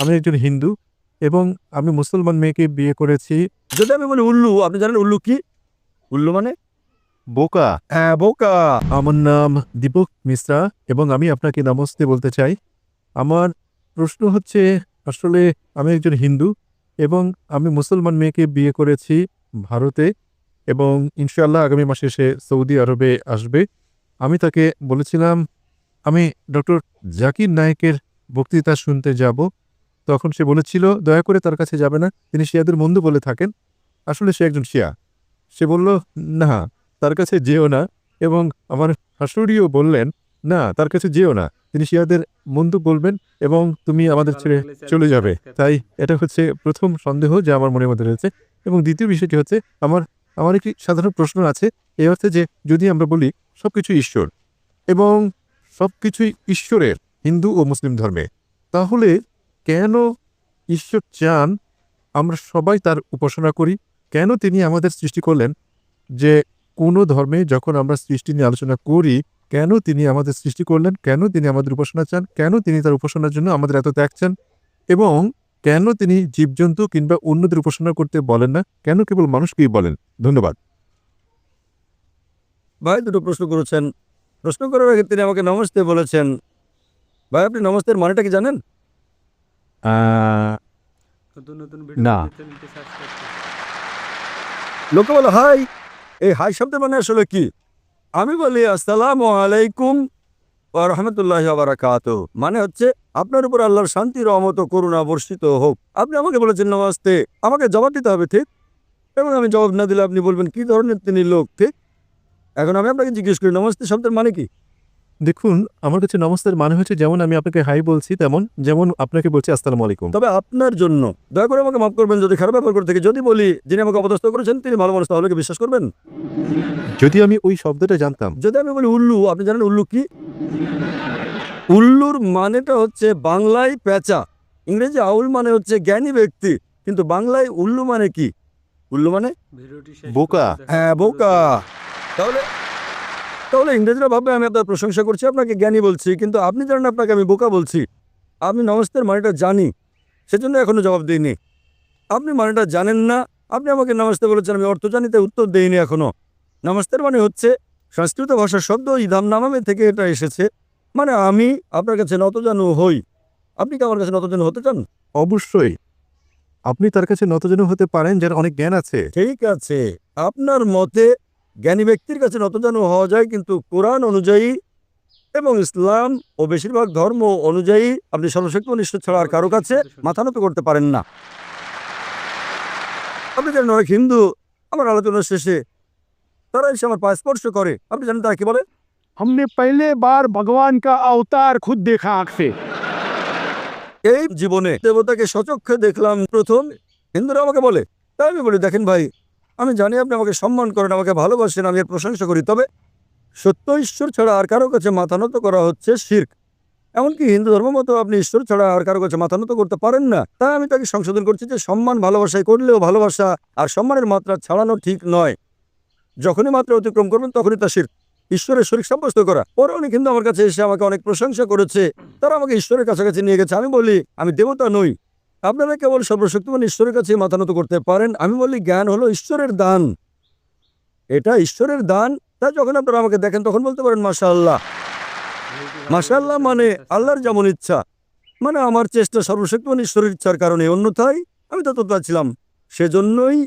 আমি একজন হিন্দু এবং আমি মুসলমান মেয়েকে বিয়ে করেছি। যদি আমি বলি উল্লু, আপনি জানেন উল্লু কি? উল্লু মানে বোকা। হ্যাঁ, বোকা। আমার নাম দীপক মিশ্রা এবং আমি আপনাকে নমস্তে বলতে চাই। আমার প্রশ্ন হচ্ছে, আসলে আমি একজন হিন্দু এবং আমি মুসলমান মেয়েকে বিয়ে করেছি ভারতে, এবং ইনশাআল্লাহ আগামী মাসে সে সৌদি আরবে আসবে। আমি তাকে বলেছিলাম আমি ডক্টর জাকির নায়েকের বক্তৃতা শুনতে যাব। তখন সে বলেছিল দয়া করে তার কাছে যাবে না, তিনি শিয়াদের বন্ধু বলে থাকেন। আসলে সে একজন শিয়া। সে বলল, না তার কাছে যেও না, এবং আমার শাশুড়িও বললেন, না তার কাছে যেও না, তিনি শিয়াদের বন্ধু বলবেন এবং তুমি আমাদের ছেড়ে চলে যাবে। তাই এটা হচ্ছে প্রথম সন্দেহ যা আমার মনের মধ্যে রয়েছে। এবং দ্বিতীয় বিষয়টি হচ্ছে, আমার আমার একটি সাধারণ প্রশ্ন আছে, এই অর্থে যে যদি আমরা বলি সবকিছু ঈশ্বর এবং সবকিছুই ঈশ্বরের হিন্দু ও মুসলিম ধর্মে, তাহলে কেন ঈশ্বর চান আমরা সবাই তার উপাসনা করি? কেন তিনি আমাদের সৃষ্টি করলেন? যে কোনো ধর্মে যখন আমরা সৃষ্টি নিয়ে আলোচনা করি, কেন তিনি আমাদের সৃষ্টি করলেন? কেন তিনি আমাদের উপাসনা চান? কেন তিনি তার উপাসনার জন্য আমাদের এত ত্যাগ চান? এবং কেন তিনি জীবজন্তু কিংবা অন্যদের উপাসনা করতে বলেন না? কেন কেবল মানুষকেই বলেন? ধন্যবাদ। ভাই দুটো প্রশ্ন করেছেন। প্রশ্ন করার আগে তিনি আমাকে নমস্তে বলেছেন। ভাই, আপনি নমস্তের মানেটা কি জানেন? না। লোকে বলে হাই। এই হাই শব্দের মানে আসলে কি? আমি বলি আসসালামু আলাইকুম ওয়া রাহমাতুল্লাহি ওয়া বারাকাতুহু। মানে হচ্ছে আপনার উপর আল্লাহর শান্তি, রহমত ও করুণা বর্ষিত হোক। আপনি আমাকে বলেছেন নমস্তে, আমাকে জবাব দিতে হবে, ঠিক? এবং আমি জবাব না দিলে আপনি বলবেন কি ধরনের তিনি লোক, ঠিক? এখন আমি আপনাকে জিজ্ঞেস করি নমস্তে শব্দের মানে কি? দেখুন, আমার কাছে নমস্তের মানে হচ্ছে, যেমন আমি আপনাকে হাই বলছি, যেমন আপনাকে বলছি আসসালামু আলাইকুম। তবে আপনার জন্য দয়া করে আমাকে মাফ করবেন যদি খারাপ ব্যবহার করে থেকে যদি বলি যিনি আমাকে অপদস্থ করেছেন তিনি ভালো মানুষ, তাহলে কি বিশ্বাস করবেন? যদি আমি ওই শব্দটা জানতাম। যদি আমি বলি উল্লু, আপনি জানেন উল্লু কি? উল্লুর মানেটা হচ্ছে বাংলায় পেঁচা, ইংরেজি আউল মানে হচ্ছে জ্ঞানী ব্যক্তি, কিন্তু বাংলায় উল্লু মানে কি? উল্লু মানে বোকা। হ্যাঁ, বোকা। তাহলে তাহলে ইংরেজরা ভাববে আমি আপনার প্রশংসা করছি, আপনাকে জ্ঞানী বলছি, কিন্তু আপনি জানেন আপনাকে আমি বোকা বলছি। আপনি নমস্তের মানেটা জানি, সেজন্য এখনো জবাব দিইনি। আপনি মানেটা জানেন না, আপনি আমাকে নমস্তে বলেছেন, আমি অর্থ জানি তাই উত্তর দেইনি এখনো। নমস্তের মানে হচ্ছে সংস্কৃত ভাষার শব্দ ইদাম নামামে থেকে এটা এসেছে, মানে আমি আপনার কাছে নতজানু হই। আপনি কি আমার কাছে নতজানু হতে চান? অবশ্যই। আপনি তার কাছে নতজানু হতে পারেন যার অনেক জ্ঞান আছে। ঠিক আছে, আপনার মতে জ্ঞানী ব্যক্তির কাছে নতজানু হওয়া যায়, কিন্তু কোরআন অনুযায়ী এবং ইসলাম ও বেশিরভাগ ধর্ম অনুযায়ী আপনি সর্বশক্তিমান ঈশ্বর ছাড়া আর কারো কাছে মাথা নত করতে পারেন না। আপনি জানেন অনেক হিন্দু আমার আলোচনার শেষে তারা এসে আমার পায়ে স্পর্শ করে। আপনি জানেন তারা কি বলে? हमने पहले बार भगवान का अवतार खुद देखा आंख से। এই জীবনে দেবতাকে সচক্ষে দেখলাম প্রথম, হিন্দুরা আমাকে বলে। তাই আমি বলি দেখেন ভাই, আমি জানি আপনি আমাকে সম্মান করেন, আমাকে ভালোবাসেন, আমি এর প্রশংসা করি, তবে সত্য ঈশ্বর ছাড়া আর কারো কাছে মাথা নত করা হচ্ছে শিরক। এমনকি হিন্দু ধর্ম মতো আপনি ঈশ্বর ছাড়া আর কারো কাছে মাথা নত করতে পারেন না। তাই আমি তাকে সংশোধন করছি যে সম্মান ভালোবাসায় করলেও ভালোবাসা আর সম্মানের মাত্রা ছাড়ানো ঠিক নয়। যখনই মাত্রা অতিক্রম করবেন তখনই তা শিরক, ঈশ্বরের শরীক সাব্যস্ত করা। পরে অনেক হিন্দু আমার কাছে এসে আমাকে অনেক প্রশংসা করেছে, তারা আমাকে ঈশ্বরের কাছাকাছি নিয়ে গেছে। আমি বলি আমি দেবতা নই, আপনারা কেবল সর্বশক্তিমান ঈশ্বরের কাছে মাথা নত করতে পারেন। আমি বলি জ্ঞান হলো ঈশ্বরের দান, এটা ঈশ্বরের দান। তাই যখন আপনারা আমাকে দেখেন তখন বলতে পারেন মাশাআল্লাহ। মাশাআল্লাহ মানে আল্লাহর যেমন ইচ্ছা, মানে আমার চেষ্টা সর্বশক্তিমান ঈশ্বরের ইচ্ছার কারণে, অন্যথায় আমি তো ছিলাম। সেজন্যই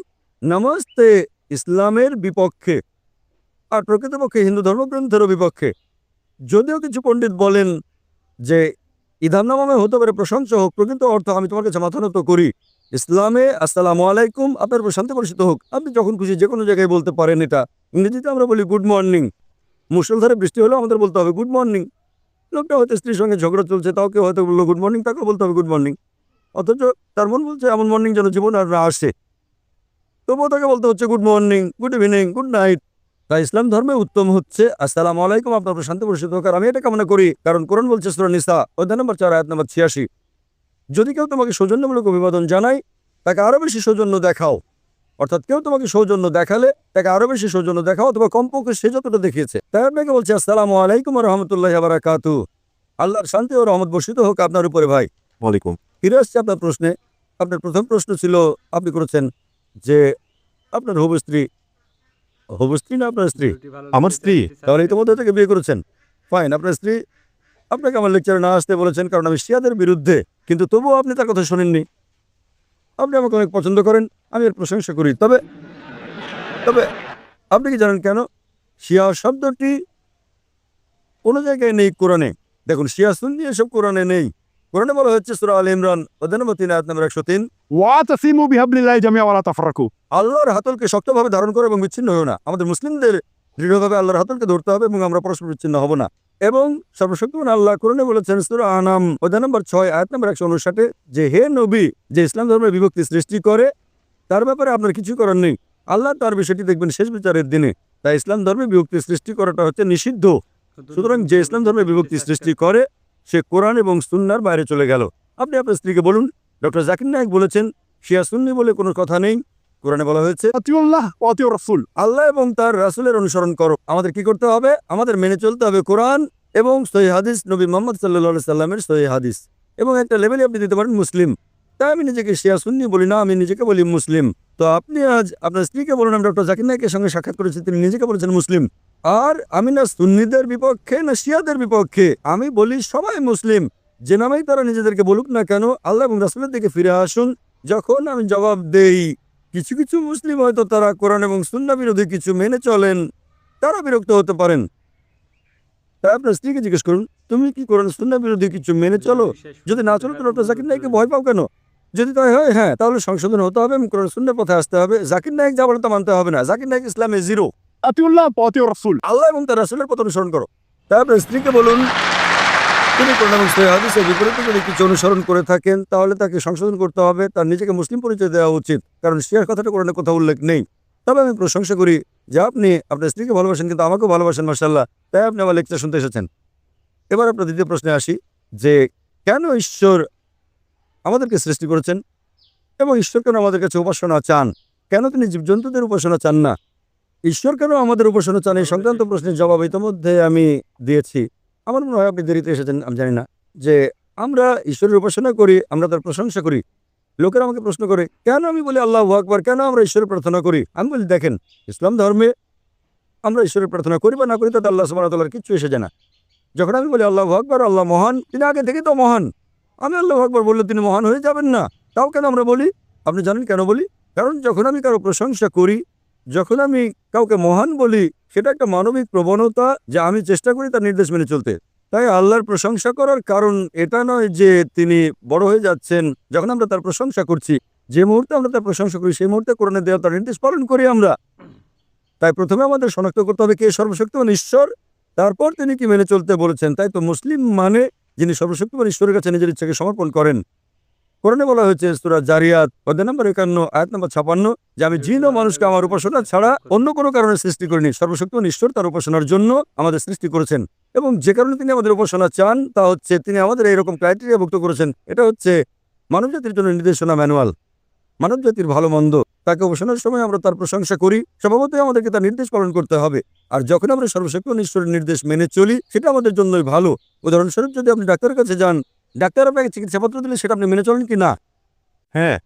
নামাজতে ইসলামের বিপক্ষে আর প্রকৃতপক্ষে হিন্দু ধর্মগ্রন্থেরও বিপক্ষে। যদিও কিছু পণ্ডিত বলেন যে ইদাম নামামে হতে পারে প্রশংসা হোক, প্রকৃত অর্থ আমি তোমার কাছে মাথা নত করি। ইসলামে আসসালামু আলাইকুম, আপনার উপর শান্তি বর্ষিত হোক, আপনি যখন খুশি যে কোনো জায়গায় বলতে পারেন এটা। ইংরেজিতে আমরা বলি গুড মর্নিং, মুষলধারে বৃষ্টি হলেও আমাদের বলতে হবে গুড মর্নিং। লোকটা হয়তো স্ত্রীর সঙ্গে ঝগড়া চলছে, তাও কেউ হয়তো বললো গুড মর্নিং, তাকেও বলতে হবে গুড মর্নিং, অথচ তার মন বলছে এমন মর্নিং যেন জীবন আর না আসে, তবুও তাকে বলতে হচ্ছে good morning, good evening, good night. তাই ইসলাম ধর্মে উত্তম হচ্ছে আসসালামু আলাইকুম, আপনার উপর শান্তি বর্ষিত হোক। আর আমি এটা কামনা করি, কারণ কোরআন বলছে সূরা নিসা অধ্যায় নম্বর 4 আয়াত নম্বর 86, যদি কেউ তোমাকে সৌজন্যমূলক অভিবাদন জানায় তাকে আরো বেশি সৌজন্য দেখাও। অর্থাৎ কেউ তোমাকে সৌজন্য দেখালে তাকে আরো বেশি সৌজন্য দেখাও, অথবা কমপক্ষে সে যতটা দেখিয়েছে। তাই আপনাকে বলছে আসসালামু আলাইকুম ওয়া রাহমাতুল্লাহি ওয়া বারাকাতুহু, আল্লাহর শান্তি ও রহমত বর্ষিত হোক আপনার উপরে ভাই। ওয়ালাইকুম। ফিরে আসছে আপনার প্রশ্নে। আপনার প্রথম প্রশ্ন ছিল আপনি করেছেন যে আপনার হবু স্ত্রী না আপনার স্ত্রী? আমার স্ত্রী। তাহলে ইতিমধ্যে থেকে বিয়ে করেছেন। ফাইন, আপনার স্ত্রী আপনাকে আমার লেকচারে না আসতে বলেছেন কারণ আমি শিয়াদের বিরুদ্ধে, কিন্তু তবুও আপনি তার কথা শোনেননি। আপনি আমাকে অনেক পছন্দ করেন, আমি এর প্রশংসা করি। তবে তবে আপনি কি জানেন কেন শিয়া শব্দটি কোনো জায়গায় নেই কোরআনে? দেখুন, শিয়া সুন্নি এসব কোরআনে নেই। কোরআনে বলা হচ্ছে সূরা আল ইমরান 93 আয়াত নম্বর 103, ওয়াতাসিমু বিহাবলিল্লাহি জামিআ ওয়া লা তাফরাকু। আল্লাহর হাতলকে শক্তভাবে ধারণ করো এবং বিচ্ছিন্ন হও না। আমাদের মুসলিমদের দৃঢ়ভাবে আল্লাহর হাতলকে ধরতে হবে এবং আমরা পরস্পর বিচ্ছিন্ন হব না। এবং সর্বশক্তিমান আল্লাহ কোরআনে বলেছেন সূরা আনাম অধ্যায় নম্বর 6 আয়াত নম্বর 159 যে হে নবী, যে ইসলাম ধর্মের বিভক্তি সৃষ্টি করে তার ব্যাপারে আপনার কিছু করার নেই। আল্লাহ তার বিষয়টি দেখবেন শেষ বিচারের দিনে। তাই ইসলাম ধর্মে বিভক্তি সৃষ্টি করাটা হচ্ছে নিষিদ্ধ। সুতরাং যে ইসলাম ধর্মে বিভক্তি সৃষ্টি করে সে কোরআন এবং সুন্নাহর বাইরে চলে গেল। আপনি আপনার স্ত্রীকে বলুন, ডক্টর জাকির নায়েক বলেছেন শিয়া সুন্নি বলে কোনো কথা নেই। কোরআনে বলা হয়েছে আতিউল্লাহ ওয়া আতিউর রাসূল। আল্লাহ এবং তার রাসূলের অনুসরণ করো। আমাদের কি করতে হবে? আমাদের মেনে চলতে হবে কোরআন এবং সহিহ হাদিস, নবী মুহাম্মদ সাল্লাল্লাহু আলাইহি সাল্লামের সহিহ হাদিস। এবং একটা লেভেলে আপনি দিতে পারেন মুসলিম। তাই আমি নিজেকে শিয়া সুন্নি বলি না, আমি নিজেকে বলি মুসলিম। তো আপনি আজ আপনার স্ত্রীকে বলুন আমি ডক্টর জাকির নায়েকের সঙ্গে সাক্ষাৎ করেছি, তিনি নিজেকে বলেছেন মুসলিম। আর আমি না সুন্নিদের বিপক্ষে না শিয়াদের বিপক্ষে, আমি বলি সবাই মুসলিম। যে নামেই তারা নিজেদেরকে বলুক না কেন, আল্লাহ এবং রাসূলের দিকে ফিরে আসুন। যখন আমি জবাব দেই কিছু কিছু মুসলিম হয়তো তারা কোরআন এবং সুন্নাহ বিরোধী কিছু মেনে চলেন, তারা বিরক্ত হতে পারেন। তাই আপনার স্ত্রীকে জিজ্ঞেস করুন, তুমি কি কোরআন সুন্নাহ বিরোধী কিছু মেনে চলো? যদি না চলো তো ডক্টর জাকির নায়েককে ভয় পাও কেন? যদি তাই হয়, হ্যাঁ, তাহলে সংশোধন হতে হবে এবং কোরআন সুন্নাহর পথে আসতে হবে। জাকির নায়েক যা বলে তা মানতে হবে না। জাকির নায়েক ইসলামে জিরো। আতিউল্লাহ ওয়া আতিউর রাসূল। আল্লাহ এবং তার রাসূলের পথ অনুসরণ করো। তাই আপনার স্ত্রীকে বলুন, তিনি কোরআন এবং সহিহ হাদিসের বিপরীতে যদি কিছু অনুসরণ করে থাকেন তাহলে তাকে সংশোধন করতে হবে, তার নিজেকে মুসলিম পরিচয় দেওয়া উচিত, কারণ শিয়ার কথাটা কোরআনে কোথাও উল্লেখ নেই। তবে আমি প্রশংসা করি যে আপনি আপনার স্ত্রীকে ভালোবাসেন কিন্তু আমাকেও ভালোবাসেন, মাশাআল্লাহ। তাই আপনি আমার লেকচার শুনতে এসেছেন। এবার আপনার দ্বিতীয় প্রশ্নে আসি যে কেন ঈশ্বর আমাদেরকে সৃষ্টি করেছেন এবং ঈশ্বর কেন আমাদের কাছে উপাসনা চান? কেন তিনি জীবজন্তুদের উপাসনা চান না? ঈশ্বর কেন আমাদের উপাসনা চান? এই সংক্রান্ত প্রশ্নের জবাব ইতিমধ্যে আমি দিয়েছি। আমার মনে হয় আপনি দেরিতে এসেছেন, আমি জানি না। যে আমরা ঈশ্বরের উপাসনা করি, আমরা তার প্রশংসা করি। লোকেরা আমাকে প্রশ্ন করে কেন আমি বলি আল্লাহু আকবার, কেন আমরা ঈশ্বরের প্রার্থনা করি? আমি বলি দেখেন, ইসলাম ধর্মে আমরা ঈশ্বরের প্রার্থনা করি বা না করি তাতে আল্লাহ সুবহানাহু ওয়া তাআলার কিচ্ছু এসে যায় না। যখন আমি বলি আল্লাহু আকবার, আল্লাহ মহান, তিনি আগে থেকেই তো মহান। আমি আল্লাহু আকবার বললে তিনি মহান হয়ে যাবেন না? তাও কেন আমরা বলি? আপনি জানেন কেন বলি? কারণ যখন আমি কারো প্রশংসা করি, যখন আমি কাউকে মহান বলি, সেটা একটা মানবিক প্রবণতা যে আমি চেষ্টা করি তার নির্দেশ মেনে চলতে। তাই আল্লাহর প্রশংসা করার কারণ এটা নয় যে তিনি বড় হয়ে যাচ্ছেন যখন আমরা তার প্রশংসা করছি। যে মুহূর্তে আমরা তার প্রশংসা করি সেই মুহূর্তে কোরআনে দেওয়া তার নির্দেশ পালন করি আমরা। তাই প্রথমে আমাদের শনাক্ত করতে হবে কে সর্বশক্তিমান ঈশ্বর, তারপর তিনি কি মেনে চলতে বলেছেন। তাই তো মুসলিম মানে যিনি সর্বশক্তিমান ঈশ্বরের কাছে নিজের ইচ্ছাকে সমর্পণ করেন। কোরআনে বলা হয়েছে সূরা জারিয়াত অধ্যায় নম্বর 51 আয়াত নম্বর 56 যে আমি জিন ও মানুষকে আমার উপাসনা ছাড়া অন্য কোনো কারণে সৃষ্টি করিনি। সর্বশক্তিমান ঈশ্বর তার উপাসনার জন্য আমাদের সৃষ্টি করেছেন এবং যে কারণে তিনি আমাদের উপাসনা চান তা হচ্ছে তিনি আমাদের এইরকম ক্রাইটেরিয়াভুক্ত করেছেন। এটা হচ্ছে মানবজাতির জন্য নির্দেশনা ম্যানুয়াল। মানবজাতির ভালো মন্দ তাকে উপাসনার সময় আমরা তার প্রশংসা করি, স্বভাবতই আমাদেরকে তার নির্দেশ পালন করতে হবে। আর যখন আমরা সর্বশক্তিমান ঈশ্বরের নির্দেশ মেনে চলি সেটা আমাদের জন্যই ভালো। উদাহরণস্বরূপ যদি আপনি ডাক্তারের কাছে যান, ডাক্তার আপনাকে চিকিৎসাপত্র দিলে সেটা আপনি মেনে চলেন কি না? হ্যাঁ।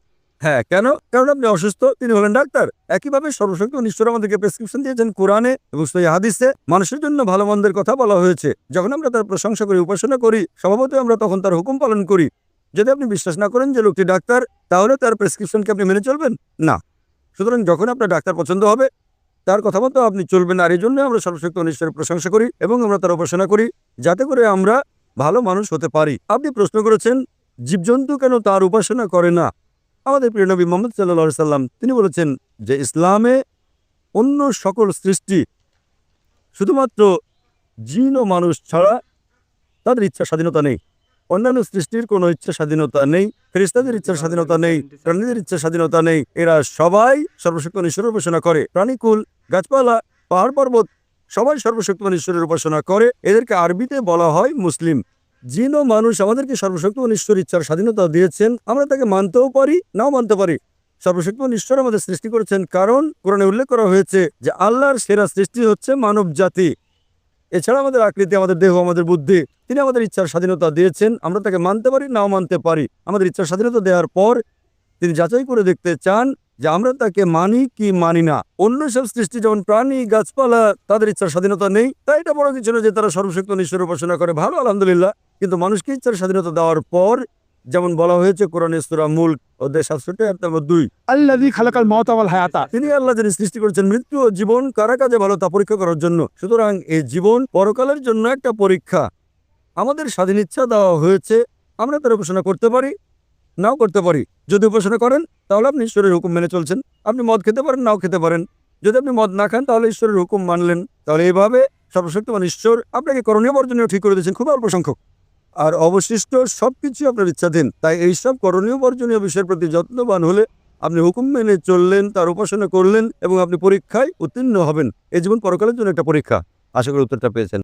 হ্যাঁ, কেন? কারণ আপনি অসুস্থ, তিনি হলেন ডাক্তার। একইভাবে সর্বশক্তিমান ঈশ্বর আমাদেরকে প্রেসক্রিপশন দিয়েছেন কোরআনে এবং সহিহ হাদিসে। মানুষের জন্য ভালো মন্দের কথা বলা হয়েছে। যখন আমরা তার প্রশংসা করি, উপাসনা করি, স্বভাবতই আমরা তখন তার হুকুম পালন করি। যদি আপনি বিশ্বাস না করেন যে লোকটি ডাক্তার, তাহলে তার প্রেসক্রিপশনকে আপনি মেনে চলবেন না। সুতরাং যখন আপনার ডাক্তার পছন্দ হবে তার কথা মতো আপনি চলবেন। আর এই জন্য আমরা সর্বশক্তিমান ঈশ্বরের প্রশংসা করি এবং আমরা তার উপাসনা করি যাতে করে আমরা ভালো মানুষ হতে পারি। আপনি প্রশ্ন করেছেন জীবজন্তু কেন তার উপাসনা করে না? আমাদের প্রিয় নবী মুহাম্মদ সাল্লাল্লাহু আলাইহি সাল্লাম তিনি বলেছেন যে ইসলামে অন্য সকল সৃষ্টি শুধুমাত্র জিন ও মানুষ ছাড়া তাদের ইচ্ছা স্বাধীনতা নেই। অন্যান্য সৃষ্টির কোনো ইচ্ছা স্বাধীনতা নেই, ফেরেশতাদের ইচ্ছার স্বাধীনতা নেই, প্রাণীদের ইচ্ছা স্বাধীনতা নেই। এরা সবাই সর্বশক্তিমান ঈশ্বরের উপাসনা করে। প্রাণীকুল, গাছপালা, পাহাড় পর্বত সবাই সর্বশক্তিমান ঈশ্বরের উপাসনা করে। এদেরকে আরবিতে বলা হয় মুসলিম। জিন ও মানুষ আমাদেরকে সর্বশক্তিমান ঈশ্বর ইচ্ছার স্বাধীনতা দিয়েছেন। আমরা তাকে মানতেও পারি, নাও মানতে পারি। সর্বশক্তিমান ঈশ্বর আমাদের সৃষ্টি করেছেন কারণ কোরআনে উল্লেখ করা হয়েছে যে আল্লাহর সেরা সৃষ্টি হচ্ছে মানব জাতি। এছাড়া আমাদের আকৃতি, আমাদের দেহ, আমাদের বুদ্ধি, তিনি আমাদের ইচ্ছার স্বাধীনতা দিয়েছেন। আমরা তাকে মানতে পারি, নাও মানতে পারি। আমাদের ইচ্ছার স্বাধীনতা দেওয়ার পর তিনি যাচাই করে দেখতে চান যে আমরা তাকে মানি কি মানি না। অন্য সব সৃষ্টি যেমন প্রাণী, গাছপালা, তাদের ইচ্ছার স্বাধীনতা নেই, তাই এটা বড় কিছু না যে তারা সর্বশক্ত ঈশ্বরের উপাসনা করে, ভালো, আলহামদুলিল্লাহ। কিন্তু মানুষকে ইচ্ছার স্বাধীনতা দেওয়ার পর, যেমন বলা হয়েছে কোরআনে সূরা মুলক অধ্যায় 67 আয়াত নম্বর 2, الذي خلق الموت والحياة তিনি আল্লাহ যিনি সৃষ্টি করেছেন মৃত্যু ও জীবন কারা কাজে ভালো তা পরীক্ষা করার জন্য। সুতরাং এই জীবন পরকালের জন্য একটা পরীক্ষা। আমাদের স্বাধীন ইচ্ছা দেওয়া হয়েছে, আমরা তার উপাসনা করতে পারি, নাও করতে পারি। যদি উপাসনা করেন তাহলে আপনি ঈশ্বরের হুকুম মেনে চলছেন। আপনি মদ খেতে পারেন, নাও খেতে পারেন। যদি আপনি মদ না খান তাহলে ঈশ্বরের হুকুম মানলেন। তাহলে এইভাবে সর্বশক্তিমান ঈশ্বর আপনাকে করণীয় বর্জনীয় ঠিক করে দিয়েছেন, খুব অল্প সংখ্যক, আর অবশিষ্ট সবকিছু আপনার ইচ্ছাধীন। তাই এইসব করণীয় বর্জনীয় বিষয়ের প্রতি যত্নবান হলে আপনি হুকুম মেনে চললেন, তার উপাসনা করলেন এবং আপনি পরীক্ষায় উত্তীর্ণ হবেন। এই জীবন পরকালের জন্য একটা পরীক্ষা। আশা করি উত্তরটা পেয়েছেন।